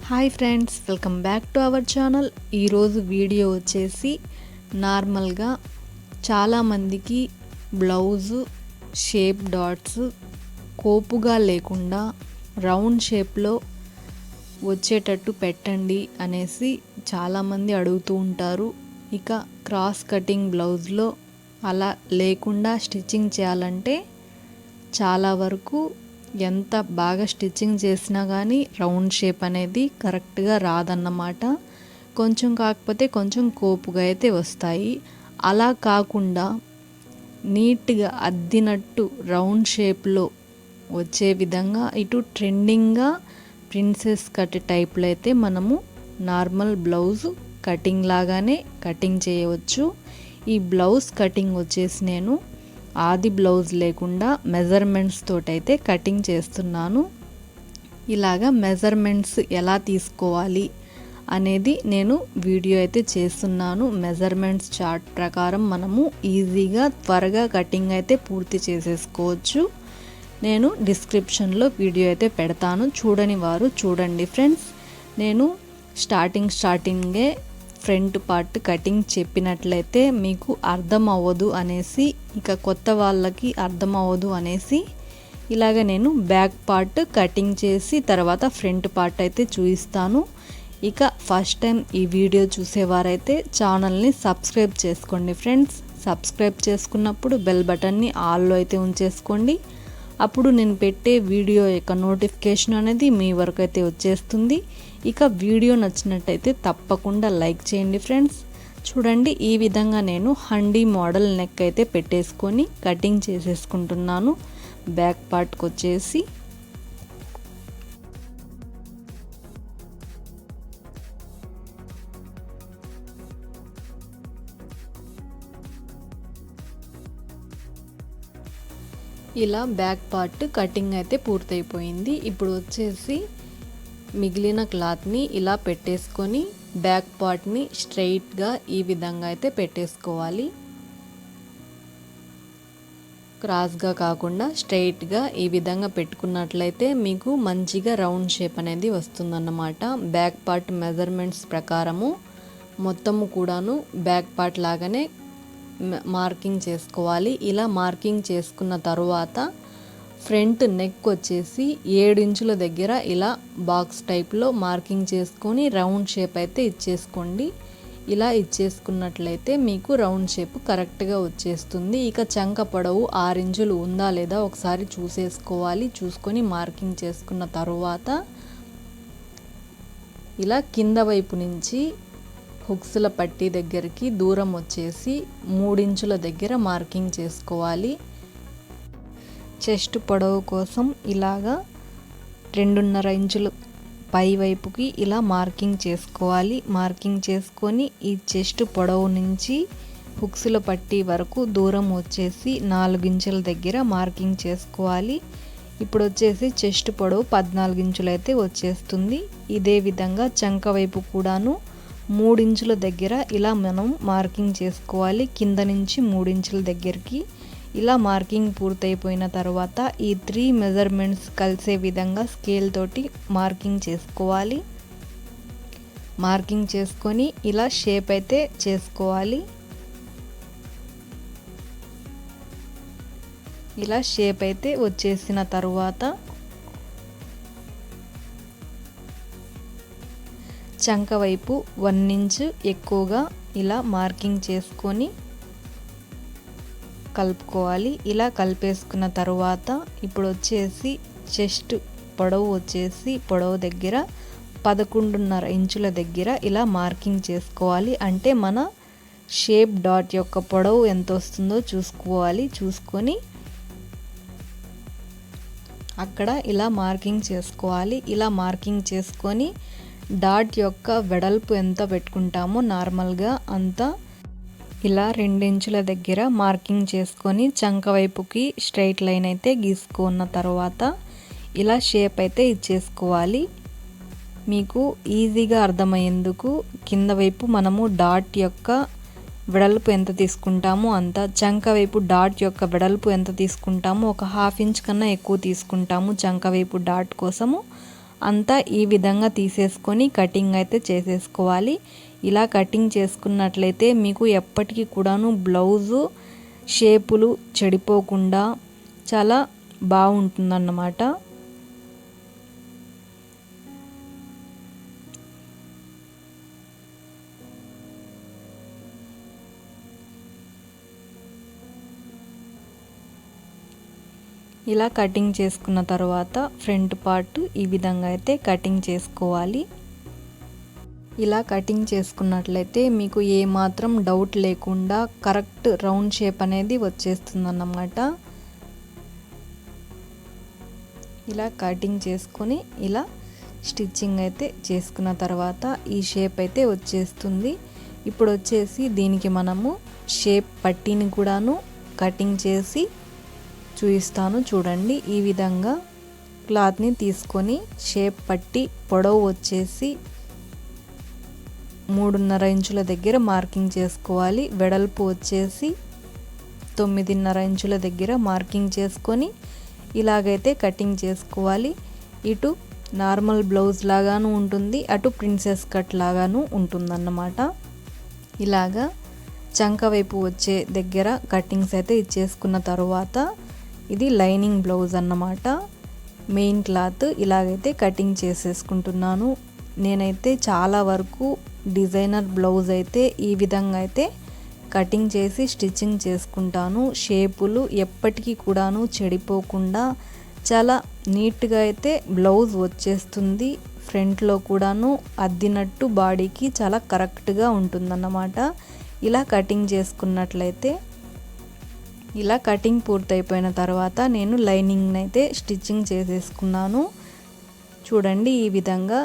Hi friends, welcome back to our channel. ఈరోజు video వచ్చేసి నార్మల్గా చాలామందికి బ్లౌజు షేప్ డాట్స్ కోపుగా లేకుండా రౌండ్ షేప్లో వచ్చేటట్టు పెట్టండి అనేసి చాలామంది అడుగుతూ ఉంటారు. ఇక క్రాస్ కటింగ్ బ్లౌజ్లో అలా లేకుండా స్టిచ్చింగ్ చేయాలంటే చాలా వరకు ఎంత బాగా స్టిచ్చింగ్ చేసినా కానీ రౌండ్ షేప్ అనేది కరెక్ట్గా రాదన్నమాట. కాకపోతే కొంచెం కోపుగా అయితే వస్తాయి. అలా కాకుండా నీట్గా అద్దినట్టు రౌండ్ షేప్లో వచ్చే విధంగా ఇటు ట్రెండింగ్గా ప్రిన్సెస్ కట్ టైప్లో అయితే మనము నార్మల్ బ్లౌజ్ కటింగ్ లాగానే కటింగ్ చేయవచ్చు. ఈ బ్లౌజ్ కటింగ్ వచ్చేసి నేను ఆది బ్లౌజ్ లేకుండా మెజర్మెంట్స్ తోటైతే కటింగ్ చేస్తున్నాను. ఇలాగా మెజర్మెంట్స్ ఎలా తీసుకోవాలి అనేది నేను వీడియో అయితే చేస్తున్నాను. మెజర్మెంట్స్ చార్ట్ ప్రకారం మనము ఈజీగా త్వరగా కటింగ్ అయితే పూర్తి చేసేసుకోవచ్చు. నేను డిస్క్రిప్షన్లో వీడియో అయితే పెడతాను, చూడని వారు చూడండి ఫ్రెండ్స్. నేను స్టార్టింగే ఫ్రంట్ పార్ట్ కటింగ్ చెప్పినట్లయితే మీకు అర్థం అవ్వదు అనేసి, ఇక కొత్త వాళ్ళకి అర్థం అవ్వదు అనేసి ఇలాగ నేను బ్యాక్ పార్ట్ కటింగ్ చేసి తర్వాత ఫ్రంట్ పార్ట్ అయితే చూపిస్తాను. ఇక ఫస్ట్ టైం ఈ వీడియో చూసేవారైతే ఛానల్ని సబ్స్క్రైబ్ చేసుకోండి ఫ్రెండ్స్. సబ్స్క్రైబ్ చేసుకున్నప్పుడు బెల్ బటన్ని ఆల్లో అయితే ఉంచేసుకోండి. అప్పుడు నేను పెట్టే వీడియో యొక్క నోటిఫికేషన్ అనేది మీ వరకు అయితే వచ్చేస్తుంది. ఇక వీడియో నచ్చినట్టయితే తప్పకుండా లైక్ చేయండి ఫ్రెండ్స్. చూడండి, ఈ విధంగా నేను హండీ మోడల్ నెక్ అయితే పెట్టేసుకొని కటింగ్ చేసేసుకుంటున్నాను. బ్యాక్ పార్ట్కి వచ్చేసి ఇలా బ్యాక్ పార్ట్ కటింగ్ అయితే పూర్తయిపోయింది. ఇప్పుడు వచ్చేసి మిగిలిన క్లాత్ని ఇలా పెట్టేసుకొని బ్యాక్ పార్ట్ని స్ట్రైట్గా ఈ విధంగా అయితే పెట్టేసుకోవాలి. క్రాస్గా కాకుండా స్ట్రైట్గా ఈ విధంగా పెట్టుకున్నట్లయితే మీకు మంచిగా రౌండ్ షేప్ అనేది వస్తుందన్నమాట. బ్యాక్ పార్ట్ మెజర్మెంట్స్ ప్రకారము మొత్తము కూడాను బ్యాక్ పార్ట్ లాగానే మార్కింగ్ చేసుకోవాలి. ఇలా మార్కింగ్ చేసుకున్న తర్వాత ఫ్రంట్ నెక్ వచ్చేసి 7 ఇంచుల దగ్గర ఇలా బాక్స్ టైప్లో మార్కింగ్ చేసుకొని రౌండ్ షేప్ అయితే ఇచ్చేసుకోండి. ఇలా ఇచ్చేసుకున్నట్లయితే మీకు రౌండ్ షేప్ కరెక్ట్గా వచ్చేస్తుంది. ఇక చంక పొడవు 6 ఇంచులు ఉందా లేదా ఒకసారి చూసేసుకోవాలి. చూసుకొని మార్కింగ్ చేసుకున్న తర్వాత ఇలా కింద వైపు నుంచి హుక్స్ల పట్టీ దగ్గరికి దూరం వచ్చేసి 3 ఇంచుల దగ్గర మార్కింగ్ చేసుకోవాలి. చెస్ట్ పొడవు కోసం ఇలాగా 2.5 ఇంచులు పై వైపుకి ఇలా మార్కింగ్ చేసుకోవాలి. మార్కింగ్ చేసుకొని ఈ చెస్ట్ పొడవు నుంచి హుక్స్ల పట్టీ వరకు దూరం వచ్చేసి 4 ఇంచుల దగ్గర మార్కింగ్ చేసుకోవాలి. ఇప్పుడు వచ్చేసి చెస్ట్ పొడవు 14 ఇంచులు అయితే వచ్చేస్తుంది. ఇదే విధంగా చంక వైపు కూడాను 3 ఇంచుల దగ్గర ఇలా మనం మార్కింగ్ చేసుకోవాలి. కింద నుంచి 3 ఇంచుల దగ్గరికి ఇలా మార్కింగ్ పూర్తయిపోయిన తర్వాత ఈ 3 మెజర్మెంట్స్ కలిసే విధంగా స్కేల్ తోటి మార్కింగ్ చేసుకోవాలి. మార్కింగ్ చేసుకొని ఇలా షేప్ అయితే చేసుకోవాలి. ఇలా షేప్ అయితే వచ్చేసిన తర్వాత చంక వైపు 1 ఇంచు ఎక్కువగా ఇలా మార్కింగ్ చేసుకొని కలుపుకోవాలి. ఇలా కలిపేసుకున్న తర్వాత ఇప్పుడు వచ్చేసి చెస్ట్ పొడవు వచ్చేసి పొడవు దగ్గర 11.5 ఇంచుల దగ్గర ఇలా మార్కింగ్ చేసుకోవాలి. అంటే మన షేప్ డాట్ యొక్క పొడవు ఎంత వస్తుందో చూసుకోవాలి. చూసుకొని అక్కడ ఇలా మార్కింగ్ చేసుకోవాలి. ఇలా మార్కింగ్ చేసుకొని డాట్ యొక్క వెడల్పు ఎంత పెట్టుకుంటామో నార్మల్గా అంత ఇలా 2 ఇంచుల దగ్గర మార్కింగ్ చేసుకొని చంక వైపుకి స్ట్రైట్ లైన్ అయితే గీసుకున్న తర్వాత ఇలా షేప్ అయితే ఇచ్చేసుకోవాలి. మీకు ఈజీగా అర్థమయ్యేందుకు కింద వైపు మనము డాట్ యొక్క వెడల్పు ఎంత తీసుకుంటామో అంత, చంక వైపు డాట్ యొక్క వెడల్పు ఎంత తీసుకుంటామో ఒక 1/2 ఇంచ్ కన్నా ఎక్కువ తీసుకుంటాము చంక వైపు డాట్ కోసము. అంతా ఈ విధంగా తీసేసుకొని కటింగ్ అయితే చేసేసుకోవాలి. ఇలా కటింగ్ చేసుకున్నట్లయితే మీకు ఎప్పటికీ కూడాను బ్లౌజు షేపులు చెడిపోకుండా చాలా బాగుంటుందన్నమాట. ఇలా కటింగ్ చేసుకున్న తర్వాత ఫ్రంట్ పార్ట్ ఈ విధంగా అయితే కటింగ్ చేసుకోవాలి. ఇలా కటింగ్ చేసుకున్నట్లయితే మీకు ఏ మాత్రం డౌట్ లేకుండా కరెక్ట్ రౌండ్ షేప్ అనేది వచ్చేస్తుందన్నమాట. ఇలా కటింగ్ చేసుకొని ఇలా స్టిచ్చింగ్ అయితే చేసుకున్న తర్వాత ఈ షేప్ అయితే వచ్చేస్తుంది. ఇప్పుడు వచ్చేసి దీనికి మనము షేప్ పట్టీని కూడాను కటింగ్ చేసి చూపిస్తాను చూడండి. ఈ విధంగా క్లాత్ని తీసుకొని షేప్ పట్టి పొడవు వచ్చేసి 3.5 ఇంచుల దగ్గర మార్కింగ్ చేసుకోవాలి. వెడల్పు వచ్చేసి 9.5 ఇంచుల దగ్గర మార్కింగ్ చేసుకొని ఇలాగైతే కటింగ్ చేసుకోవాలి. ఇటు నార్మల్ బ్లౌజ్ లాగాను ఉంటుంది, అటు ప్రిన్సెస్ కట్ లాగాను ఉంటుందన్నమాట. ఇలాగా చంక వైపు వచ్చే దగ్గర కటింగ్స్ అయితే ఇచ్చేసుకున్న తర్వాత ఇది లైనింగ్ బ్లౌజ్ అన్నమాట. మెయిన్ క్లాత్ ఇలాగైతే కటింగ్ చేసేసుకుంటున్నాను. నేనైతే చాలా వరకు డిజైనర్ బ్లౌజ్ అయితే ఈ విధంగా అయితే కటింగ్ చేసి స్టిచ్చింగ్ చేసుకుంటాను. షేపులు ఎప్పటికీ కూడాను చెడిపోకుండా చాలా నీట్గా అయితే బ్లౌజ్ వచ్చేస్తుంది. ఫ్రంట్లో కూడాను అద్దినట్టు బాడీకి చాలా కరెక్ట్గా ఉంటుందన్నమాట. ఇలా కటింగ్ చేసుకున్నట్లయితే ఇలా కటింగ్ పూర్తయిపోయిన తర్వాత నేను లైనింగ్ని అయితే స్టిచ్చింగ్ చేసేసుకున్నాను. చూడండి ఈ విధంగా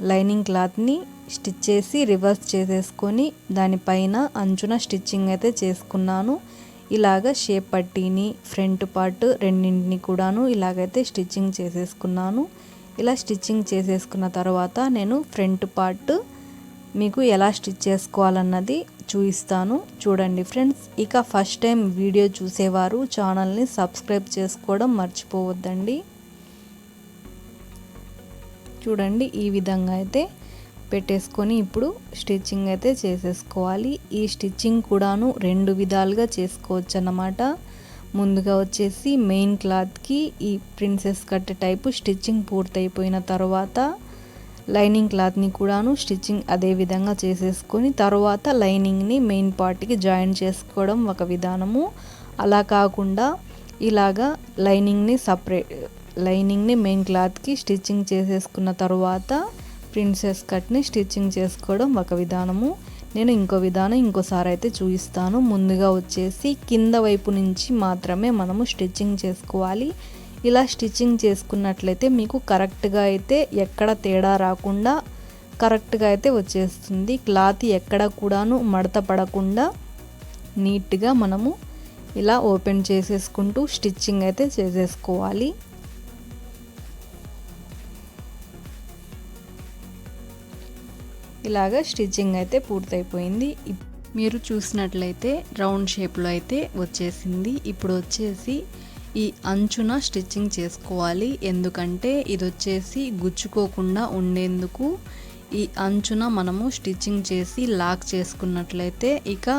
లైనింగ్ క్లాత్ని స్టిచ్ చేసి రివర్స్ చేసేసుకొని దానిపైన అంచున స్టిచ్చింగ్ అయితే చేసుకున్నాను. ఇలాగ షేప్ పట్టీని ఫ్రంట్ పార్ట్ రెండింటిని కూడాను ఇలాగైతే స్టిచ్చింగ్ చేసేసుకున్నాను. ఇలా స్టిచ్చింగ్ చేసేసుకున్న తర్వాత నేను ఫ్రంట్ పార్ట్ మీకు ఎలా స్టిచ్ చేసుకోవాలన్నది చూపిస్తాను చూడండి ఫ్రెండ్స్. ఇక ఫస్ట్ టైం వీడియో చూసేవారు ఛానల్ని సబ్స్క్రైబ్ చేసుకోవడం మర్చిపోవద్దండి. చూడండి ఈ విధంగా అయితే పెట్టేసుకొని ఇప్పుడు స్టిచ్చింగ్ అయితే చేసేసుకోవాలి. ఈ స్టిచ్చింగ్ కూడాను 2 విధాలుగా చేసుకోవచ్చు అన్నమాట. ముందుగా వచ్చేసి మెయిన్ క్లాత్కి ఈ ప్రిన్సెస్ కట్ టైపు స్టిచ్చింగ్ పూర్తయిపోయిన తర్వాత లైనింగ్ క్లాత్ని కూడాను స్టిచ్చింగ్ అదే విధంగా చేసేసుకొని తర్వాత లైనింగ్ని మెయిన్ పార్ట్కి జాయిన్ చేసుకోవడం ఒక విధానము. అలా కాకుండా ఇలాగా లైనింగ్ని మెయిన్ క్లాత్కి స్టిచ్చింగ్ చేసేసుకున్న తర్వాత ప్రిన్సెస్ కట్ని స్టిచ్చింగ్ చేసుకోవడం ఒక విధానము. నేను ఇంకో విధానం ఇంకోసారి అయితే చూపిస్తాను. ముందుగా వచ్చేసి కింద వైపు నుంచి మాత్రమే మనము స్టిచ్చింగ్ చేసుకోవాలి. ఇలా స్టిచ్చింగ్ చేసుకున్నట్లయితే మీకు కరెక్ట్గా అయితే ఎక్కడ తేడా రాకుండా కరెక్ట్గా అయితే వచ్చేస్తుంది. క్లాత్ ఎక్కడ కూడాను మడత పడకుండా నీట్గా మనము ఇలా ఓపెన్ చేసేసుకుంటూ స్టిచ్చింగ్ అయితే చేసేసుకోవాలి. ఇలాగా స్టిచ్చింగ్ అయితే పూర్తయిపోయింది. మీరు చూసినట్లయితే రౌండ్ షేప్లో అయితే వచ్చేసింది. ఇప్పుడు వచ్చేసి ఈ అంచున స్టిచ్చింగ్ చేసుకోవాలి. ఎందుకంటే ఇది వచ్చేసి గుచ్చుకోకుండా ఉండేందుకు ఈ అంచున మనము స్టిచ్చింగ్ చేసి లాక్ చేసుకున్నట్లయితే ఇక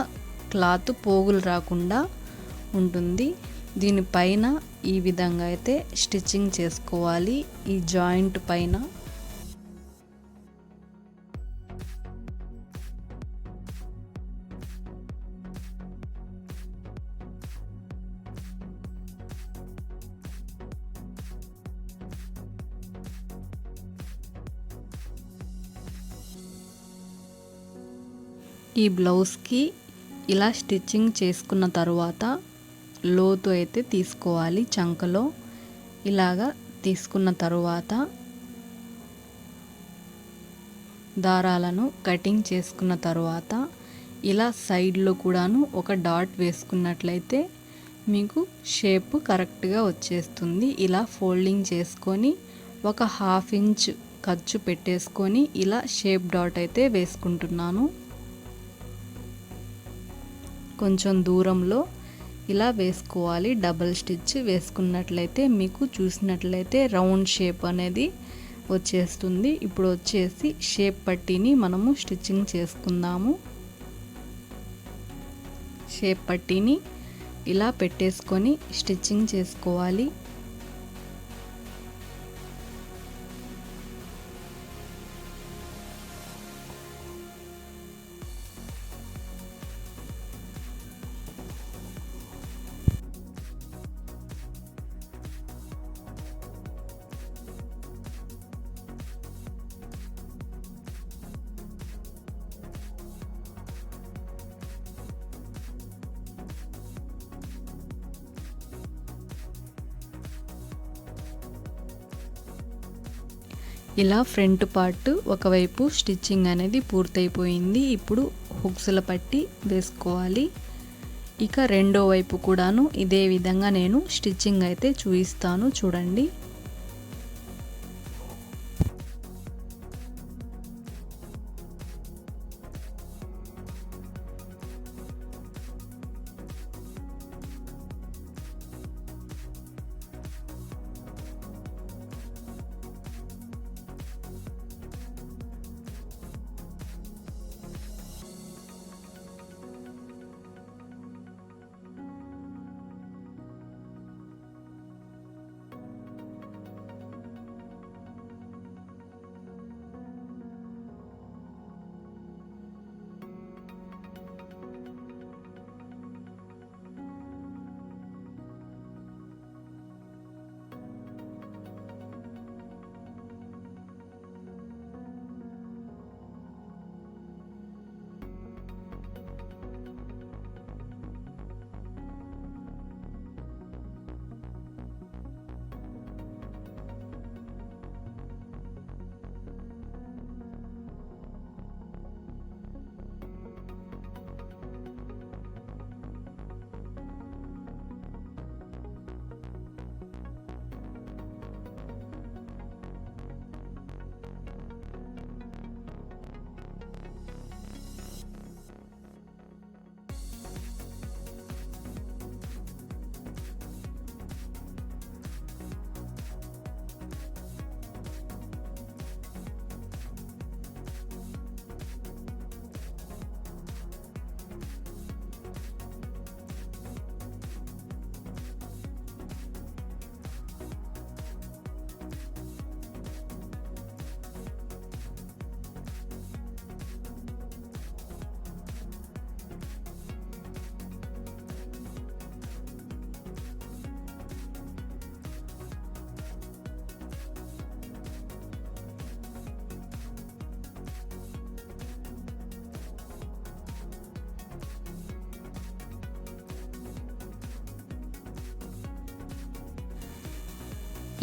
క్లాత్ పోగులు రాకుండా ఉంటుంది. దీనిపైన ఈ విధంగా అయితే స్టిచ్చింగ్ చేసుకోవాలి. ఈ జాయింట్ పైన ఈ బ్లౌజ్కి ఇలా స్టిచ్చింగ్ చేసుకున్న తర్వాత లోతు అయితే తీసుకోవాలి. చంకలో ఇలాగా తీసుకున్న తర్వాత దారాలను కటింగ్ చేసుకున్న తర్వాత ఇలా సైడ్లో కూడాను ఒక డాట్ వేసుకున్నట్లయితే మీకు షేప్ కరెక్ట్గా వచ్చేస్తుంది. ఇలా ఫోల్డింగ్ చేసుకొని ఒక 1/2 ఇంచ్ ఖర్చు పెట్టేసుకొని ఇలా షేప్ డాట్ అయితే వేసుకుంటున్నాను. కొంచెం దూరంలో ఇలా వేసుకోవాలి. డబల్ స్టిచ్ వేసుకున్నట్లయితే మీకు చూసినట్లయితే రౌండ్ షేప్ అనేది వచ్చేస్తుంది. ఇప్పుడు వచ్చేసి షేప్ పట్టీని మనము స్టిచ్చింగ్ చేసుకుందాము. షేప్ పట్టీని ఇలా పెట్టేసుకొని స్టిచ్చింగ్ చేసుకోవాలి. ఇలా ఫ్రంట్ పార్ట్ ఒకవైపు స్టిచ్చింగ్ అనేది పూర్తయిపోయింది. ఇప్పుడు హుక్స్ల పట్టి వేసుకోవాలి. ఇక రెండో వైపు కూడాను ఇదే విధంగా నేను స్టిచ్చింగ్ అయితే చూపిస్తాను చూడండి.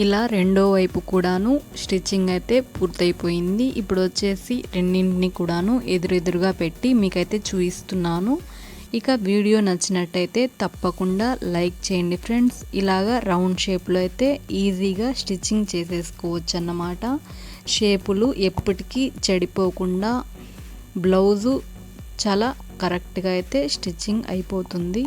ఇలా రెండో వైపు కూడాను స్టిచ్చింగ్ అయితే పూర్తయిపోయింది. ఇప్పుడు వచ్చేసి రెండింటిని కూడాను ఎదురెదురుగా పెట్టి మీకైతే చూపిస్తున్నాను. ఇక వీడియో నచ్చినట్టయితే తప్పకుండా లైక్ చేయండి ఫ్రెండ్స్. ఇలాగా రౌండ్ షేప్లో అయితే ఈజీగా స్టిచ్చింగ్ చేసేసుకోవచ్చు అన్నమాట. షేపులు ఎప్పటికీ చెడిపోకుండా బ్లౌజు చాలా కరెక్ట్గా అయితే స్టిచ్చింగ్ అయిపోతుంది.